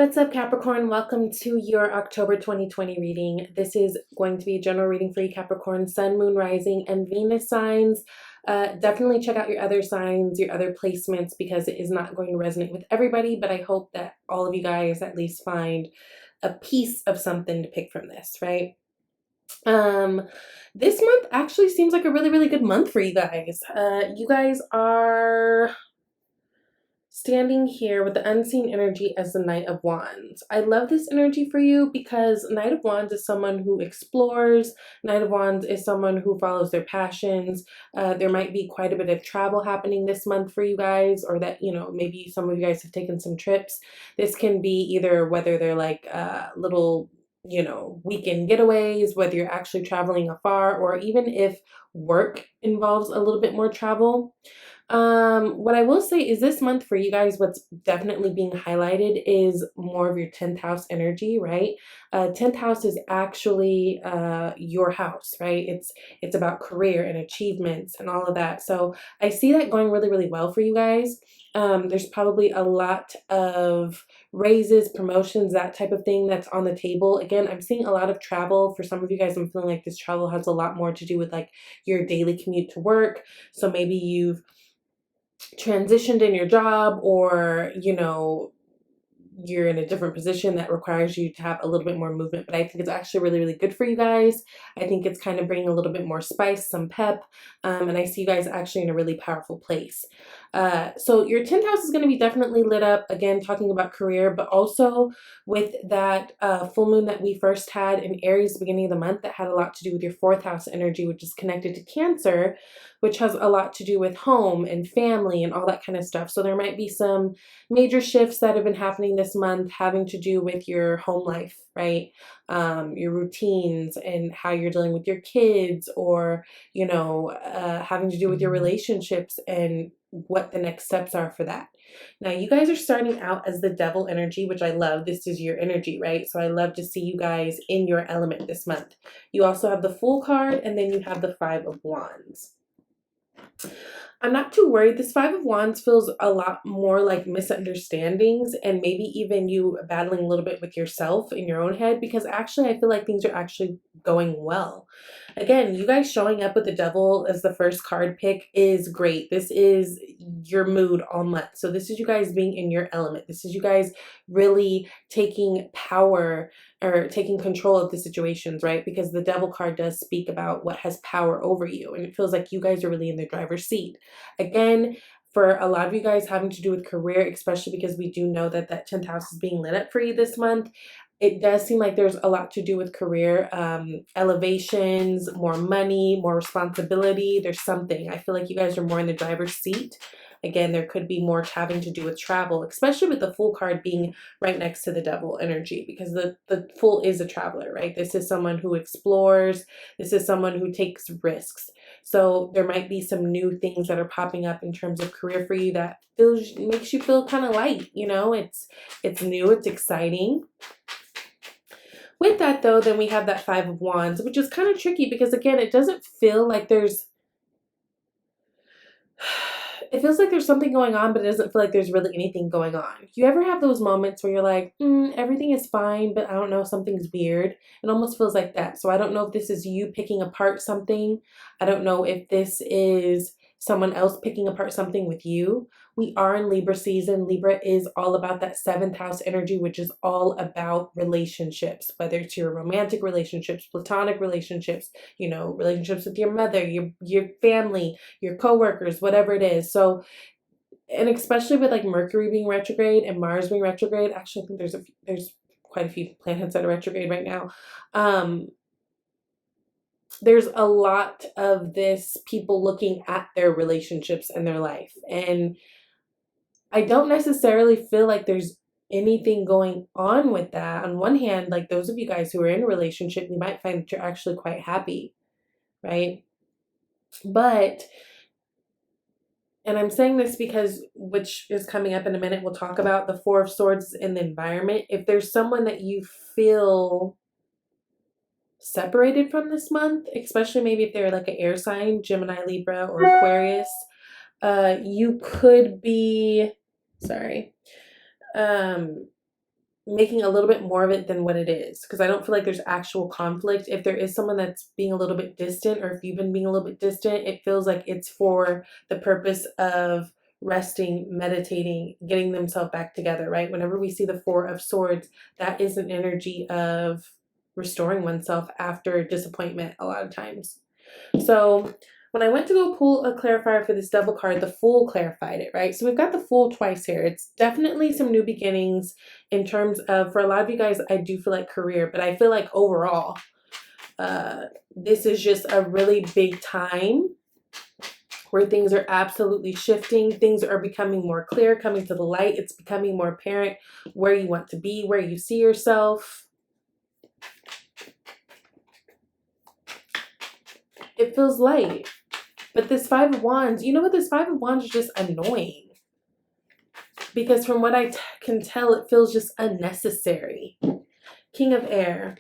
What's up, Capricorn? Welcome to your October 2020 reading. This is going to be a general reading for you, Capricorn, Sun, Moon, Rising, and Venus signs. Definitely check out your other signs, your other placements, because it is not going to resonate with everybody, but I hope that all of you guys at least find a piece of something to pick from this, right? This month actually seems like a really good month for you guys. You guys are standing here with the unseen energy as the Knight of Wands. I love this energy for you because Knight of Wands is someone who explores. Knight of Wands is someone who follows their passions. There might be quite a bit of travel happening this month for you guys, or that, maybe some of you guys have taken some trips. This can be either whether they're like little weekend getaways, whether you're actually traveling afar, or even if work involves a little bit more travel. What I will say is this month for you guys, what's definitely being highlighted is more of your 10th house energy, right? 10th house is actually your house, right? It's about career and achievements and all of that. So I see that going really well for you guys. There's probably a lot of raises, promotions, that type of thing that's on the table. Again, I'm seeing a lot of travel. For some of you guys, I'm feeling like this travel has a lot more to do with like your daily commute to work. So maybe you've transitioned in your job, or you're in a different position that requires you to have a little bit more movement. But I think it's actually really good for you guys. I think it's kind of bringing a little bit more spice, some pep, and I see you guys actually in a really powerful place. So your 10th house is going to be definitely lit up, again talking about career, but also with that full moon that we first had in Aries beginning of the month, that had a lot to do with your 4th house energy, which is connected to Cancer, which has a lot to do with home and family and all that kind of stuff. So there might be some major shifts that have been happening this month having to do with your home life, right? Your routines and how you're dealing with your kids, or having to do with your relationships and what the next steps are for that. Now, you guys are starting out as the Devil energy, which I love. This is your energy, right? So I love to see you guys in your element this month. You also have the Fool card, and then you have the 5 of Wands. I'm not too worried. This 5 of Wands feels a lot more like misunderstandings, and maybe even you battling a little bit with yourself in your own head, because actually I feel like things are actually going well. Again, you guys showing up with the Devil as the first card pick is great. This is your mood all month. So this is you guys being in your element. This is you guys really taking power or taking control of the situations, right? Because the Devil card does speak about what has power over you, and it feels like you guys are really in the driver's seat. Again, for a lot of you guys having to do with career, especially because we do know that that 10th house is being lit up for you this month, it does seem like there's a lot to do with career, elevations, more money, more responsibility. There's something. I feel like you guys are more in the driver's seat. Again, there could be more having to do with travel, especially with the Fool card being right next to the Devil energy, because the Fool is a traveler, right? This is someone who explores. This is someone who takes risks. So there might be some new things that are popping up in terms of career for you that makes you feel kind of light. It's new, it's exciting. With that though, then we have that 5 of Wands, which is kind of tricky because again, it doesn't feel like it feels like there's something going on, but it doesn't feel like there's really anything going on. You ever have those moments where you're like, everything is fine, but I don't know, something's weird? It almost feels like that. So I don't know if this is you picking apart something. I don't know if this is someone else picking apart something with you. We are in Libra season. Libra is all about that 7th house energy, which is all about relationships, whether it's your romantic relationships, platonic relationships, relationships with your mother, your family, your coworkers, whatever it is. So, and especially with like Mercury being retrograde and Mars being retrograde, actually I think there's quite a few planets that are retrograde right now. There's a lot of this, people looking at their relationships and their life. And I don't necessarily feel like there's anything going on with that. On one hand, like those of you guys who are in a relationship, you might find that you're actually quite happy, right? But, and I'm saying this because, which is coming up in a minute, we'll talk about the 4 of Swords in the environment. If there's someone that you feel separated from this month, especially maybe if they're like an air sign, Gemini, Libra, or Aquarius, you could be, making a little bit more of it than what it is, because I don't feel like there's actual conflict. If there is someone that's being a little bit distant, or if you've been being a little bit distant, it feels like it's for the purpose of resting, meditating, getting themselves back together, right? Whenever we see the Four of Swords, that is an energy of restoring oneself after disappointment a lot of times. So when I went to go pull a clarifier for this Devil card, the Fool clarified it, right? So we've got the Fool twice here. It's definitely some new beginnings in terms of, for a lot of you guys, I do feel like career, but I feel like overall, this is just a really big time where things are absolutely shifting. Things are becoming more clear, coming to the light. It's becoming more apparent where you want to be, where you see yourself. It feels light. But this Five of Wands, you know what? This Five of Wands is just annoying. Because from what I can tell, it feels just unnecessary. King of Air,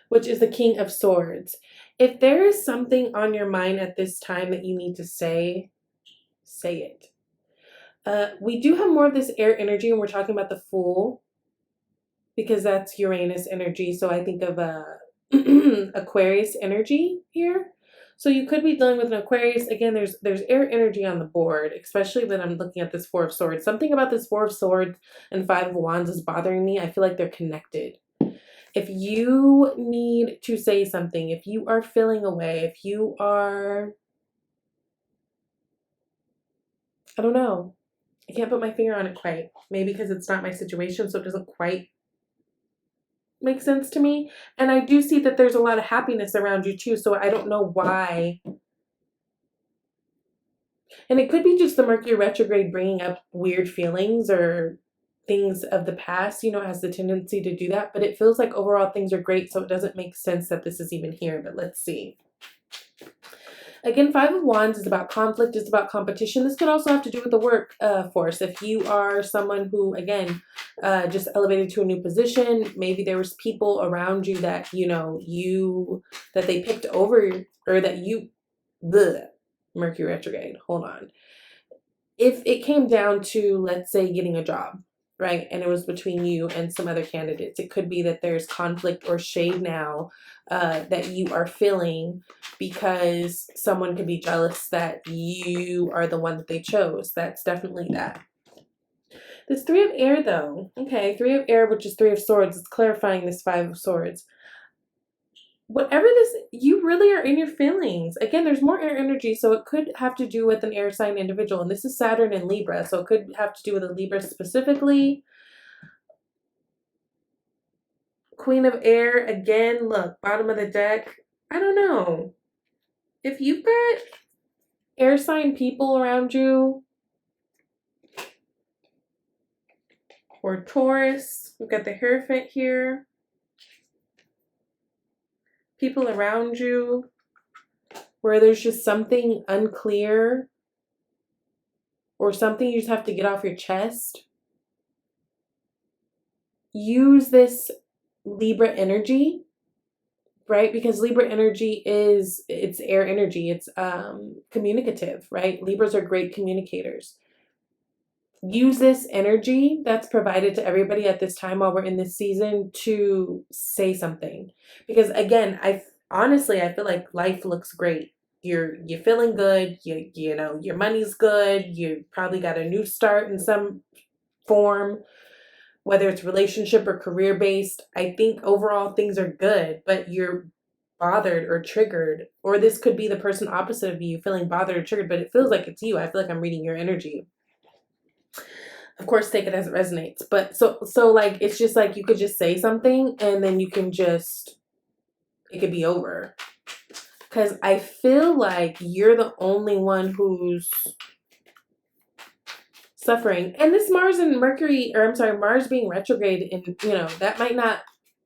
which is the King of Swords. If there is something on your mind at this time that you need to say it. We do have more of this air energy, and we're talking about the Fool, because that's Uranus energy. So I think of Aquarius energy here. So you could be dealing with an Aquarius. Again, there's air energy on the board, especially when I'm looking at this Four of Swords. Something about this Four of Swords and Five of Wands is bothering me. I feel like they're connected. If you need to say something, if you are feeling away, if you are, I don't know. I can't put my finger on it quite. Maybe because it's not my situation, so it doesn't quite make sense to me. And I do see that there's a lot of happiness around you too, so I don't know why. And it could be just the Mercury retrograde bringing up weird feelings or things of the past, you know, has the tendency to do that. But it feels like overall things are great, so it doesn't make sense that this is even here. But let's see. Again, Five of Wands is about conflict, it's about competition. This could also have to do with the workforce. If you are someone who, again, just elevated to a new position, maybe there was people around you that, you know, that they picked over, or that Mercury retrograde, hold on. If it came down to, let's say, getting a job, right, and it was between you and some other candidates, it could be that there's conflict or shade now that you are feeling because someone could be jealous that you are the one that they chose. That's definitely that. This Three of Air, though, okay, Three of Air, which is Three of Swords, it's clarifying this Five of Swords. Whatever this, you really are in your feelings. Again, there's more air energy, so it could have to do with an air sign individual. And this is Saturn and Libra, so it could have to do with a Libra specifically. Queen of Air, again, look, bottom of the deck. I don't know. If you've got air sign people around you, or Taurus, we've got the Hierophant here. People around you where there's just something unclear or something you just have to get off your chest. Use this Libra energy, right? Because Libra energy it's air energy. It's communicative, right? Libras are great communicators. Use this energy that's provided to everybody at this time while we're in this season to say something. Because again, honestly, I feel like life looks great. You're feeling good. You know, your money's good. You probably got a new start in some form, whether it's relationship or career based. I think overall things are good, but you're bothered or triggered, or this could be the person opposite of you feeling bothered or triggered, but it feels like it's you. I feel like I'm reading your energy. Of course, take it as it resonates. But so like, it's just like you could just say something and then you can just, it could be over. Because I feel like you're the only one who's suffering. And this Mars and Mercury, or I'm sorry, Mars being retrograde, and you know, that might not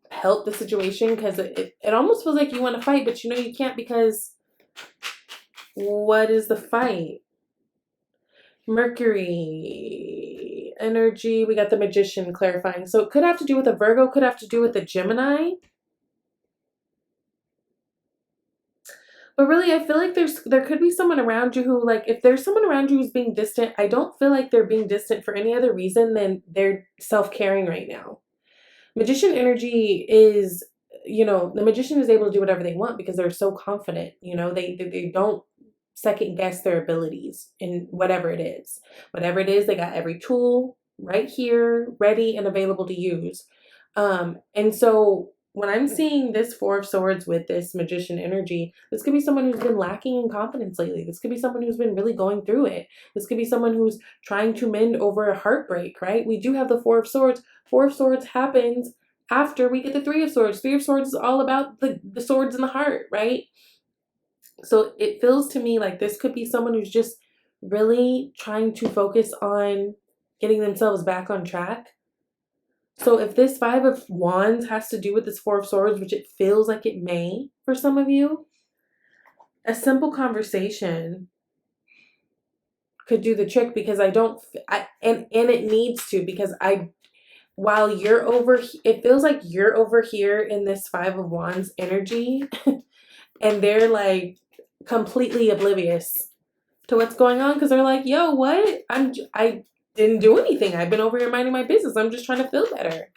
help the situation, because it almost feels like you want to fight, but you know you can't, because what is the fight? Mercury energy, we got the Magician clarifying. So it could have to do with a Virgo, could have to do with a Gemini. But really, I feel like there could be someone around you who, like, if there's someone around you who's being distant, I don't feel like they're being distant for any other reason than they're self-caring right now. Magician energy is, the magician is able to do whatever they want because they're so confident. They don't second guess their abilities in whatever it is. Whatever it is, they got every tool right here, ready and available to use. And so when I'm seeing this Four of Swords with this magician energy, this could be someone who's been lacking in confidence lately. This could be someone who's been really going through it. This could be someone who's trying to mend over a heartbreak, right? We do have the Four of Swords. Four of Swords happens after we get the Three of Swords. Three of Swords is all about the swords in the heart, right? So it feels to me like this could be someone who's just really trying to focus on getting themselves back on track. So if this Five of Wands has to do with this Four of Swords, which it feels like it may for some of you, a simple conversation could do the trick, because and it needs to, because while it feels like you're over here in this Five of Wands energy and they're like completely oblivious to what's going on, because they're like, yo, what? I didn't do anything. I've been over here minding my business. I'm just trying to feel better,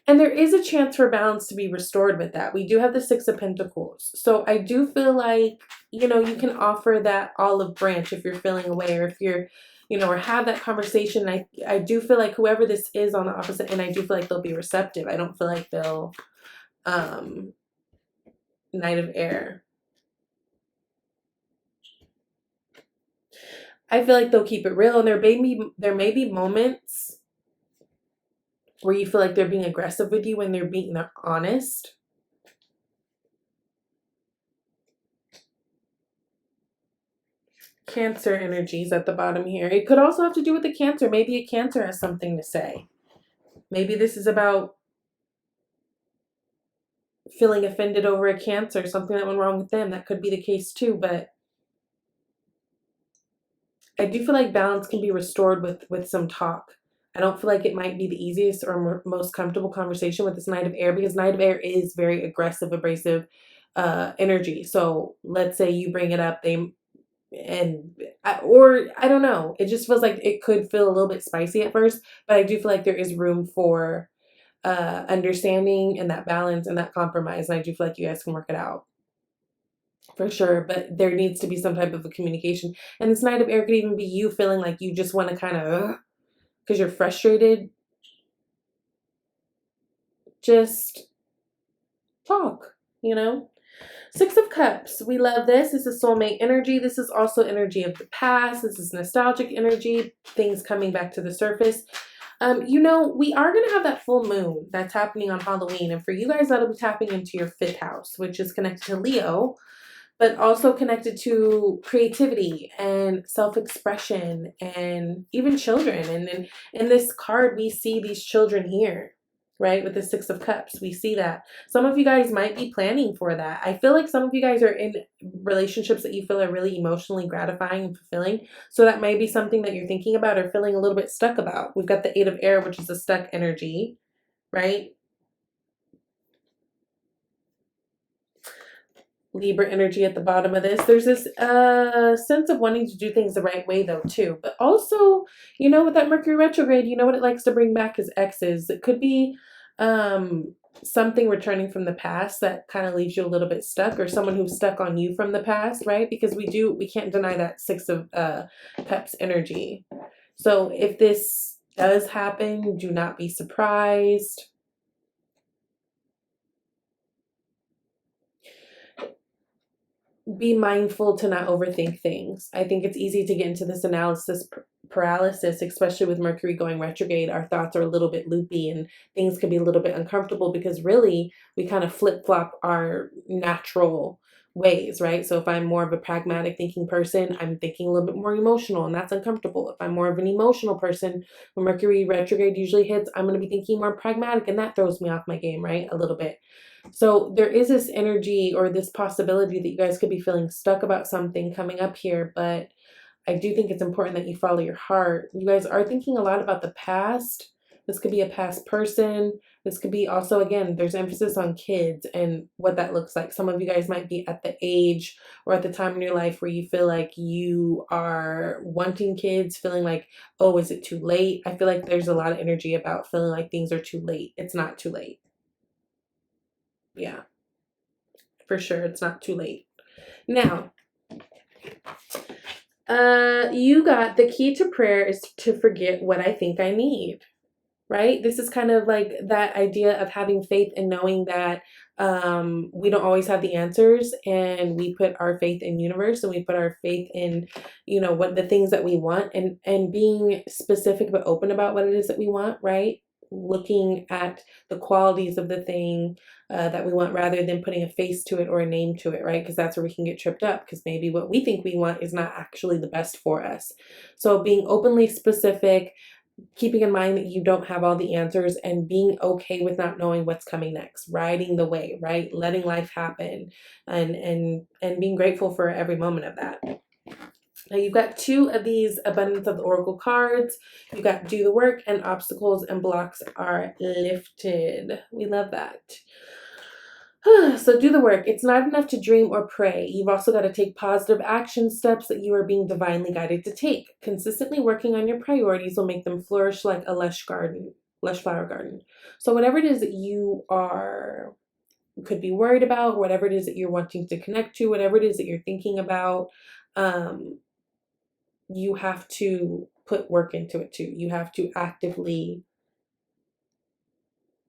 And there is a chance for balance to be restored with that. We do have the Six of Pentacles. So I do feel like, you can offer that olive branch if you're feeling away, or if you're, or have that conversation. I do feel like whoever this is on the opposite end, I do feel like they'll be receptive. I don't feel like they'll, Knight of Air. I feel like they'll keep it real, and there may be moments where you feel like they're being aggressive with you when they're honest. Cancer energies at the bottom here. It could also have to do with the Cancer. Maybe a Cancer has something to say. Maybe this is about feeling offended over a Cancer, something that went wrong with them. That could be the case too, but I do feel like balance can be restored with some talk. I don't feel like it might be the easiest or most comfortable conversation with this Knight of Air, because Knight of Air is very aggressive, abrasive energy. So let's say you bring it up, or I don't know. It just feels like it could feel a little bit spicy at first, but I do feel like there is room for understanding and that balance and that compromise. And I do feel like you guys can work it out. For sure, but there needs to be some type of a communication. And this Knight of Air could even be you feeling like you just want to kind of, because you're frustrated, just talk, Six of Cups. We love this. This is soulmate energy. This is also energy of the past. This is nostalgic energy, things coming back to the surface. We are going to have that full moon that's happening on Halloween. And for you guys, that'll be tapping into your 5th house, which is connected to Leo, but also connected to creativity and self-expression and even children. And in this card, we see these children here, right? With the Six of Cups, we see that. Some of you guys might be planning for that. I feel like some of you guys are in relationships that you feel are really emotionally gratifying and fulfilling. So that may be something that you're thinking about or feeling a little bit stuck about. We've got the Eight of Air, which is a stuck energy, right? Libra energy at the bottom of this. There's this sense of wanting to do things the right way though too. But also, with that Mercury retrograde, what it likes to bring back is exes. It could be something returning from the past that kind of leaves you a little bit stuck, or someone who's stuck on you from the past, right? Because we can't deny that Six of Cups energy. So if this does happen, do not be surprised. Be mindful to not overthink things. I think it's easy to get into this analysis paralysis, especially with Mercury going retrograde. Our thoughts are a little bit loopy and things can be a little bit uncomfortable because really we kind of flip-flop our natural ways, right? So if I'm more of a pragmatic thinking person, I'm thinking a little bit more emotional, and that's uncomfortable. If I'm more of an emotional person, when Mercury retrograde usually hits, I'm going to be thinking more pragmatic, and that throws me off my game, right? A little bit. So there is this energy or this possibility that you guys could be feeling stuck about something coming up here, but I do think it's important that you follow your heart. You guys are thinking a lot about the past, This could be a past person. This could be also, again, there's emphasis on kids and what that looks like. Some of you guys might be at the age or at the time in your life where you feel like you are wanting kids, feeling like, oh, is it too late? I feel like there's a lot of energy about feeling like things are too late. It's not too late. Yeah, for sure. It's not too late. Now, you got the key to prayer is to forget what I think I need, right? This is kind of like that idea of having faith and knowing that we don't always have the answers, and we put our faith in universe, and we put our faith in, you know, what the things that we want, and being specific but open about what it is that we want, right? Looking at the qualities of the thing that we want rather than putting a face to it or a name to it, right? Because that's where we can get tripped up, because maybe what we think we want is not actually the best for us. So being openly specific, keeping in mind that you don't have all the answers, and being okay with not knowing what's coming next, riding the wave, right? Letting life happen, and being grateful for every moment of that. Now you've got two of these abundance of the oracle cards. You got do the work, and obstacles and blocks are lifted. We love that. So do the work. It's not enough to dream or pray. You've also got to take positive action steps that you are being divinely guided to take. Consistently working on your priorities will make them flourish like a lush flower garden. So whatever it is that you could be worried about, whatever it is that you're wanting to connect to, whatever it is that you're thinking about, you have to put work into it too. You have to actively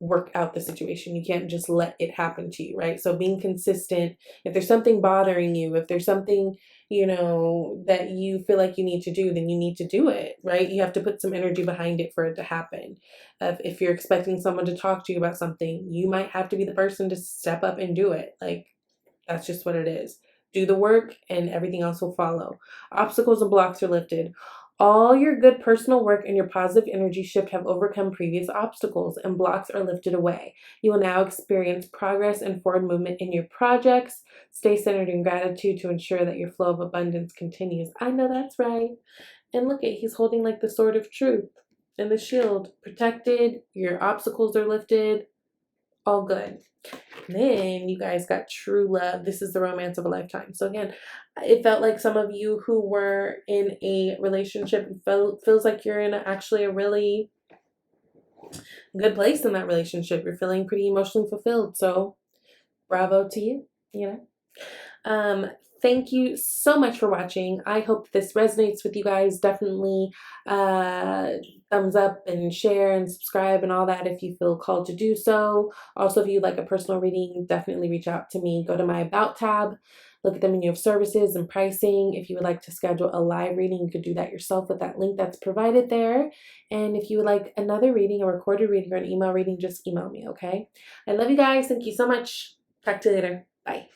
work out the situation. You can't just let it happen to you, right? So being consistent, if there's something bothering you, if there's something, you know, that you feel like you need to do, then you need to do it, right? You have to put some energy behind it for it to happen. If you're expecting someone to talk to you about something, you might have to be the person to step up and do it. Like, that's just what it is. Do the work and everything else will follow. Obstacles and blocks are lifted. All your good personal work and your positive energy shift have overcome previous obstacles, and blocks are lifted away. You will now experience progress and forward movement in your projects. Stay centered in gratitude to ensure that your flow of abundance continues. I know that's right. And look at, he's holding like the sword of truth and the shield. Protected, your obstacles are lifted, all good. Then you guys got true love. This is the romance of a lifetime. So again, it felt like some of you who were in a relationship feels like you're in actually a really good place in that relationship. You're feeling pretty emotionally fulfilled. So bravo to you, you know. Thank you so much for watching. I hope this resonates with you guys. Definitely thumbs up and share and subscribe and all that if you feel called to do so. Also, if you'd like a personal reading, definitely reach out to me. Go to my About tab, look at the menu of services and pricing. If you would like to schedule a live reading, you could do that yourself with that link that's provided there. And if you would like another reading, a recorded reading, or an email reading, just email me, okay? I love you guys. Thank you so much. Talk to you later. Bye.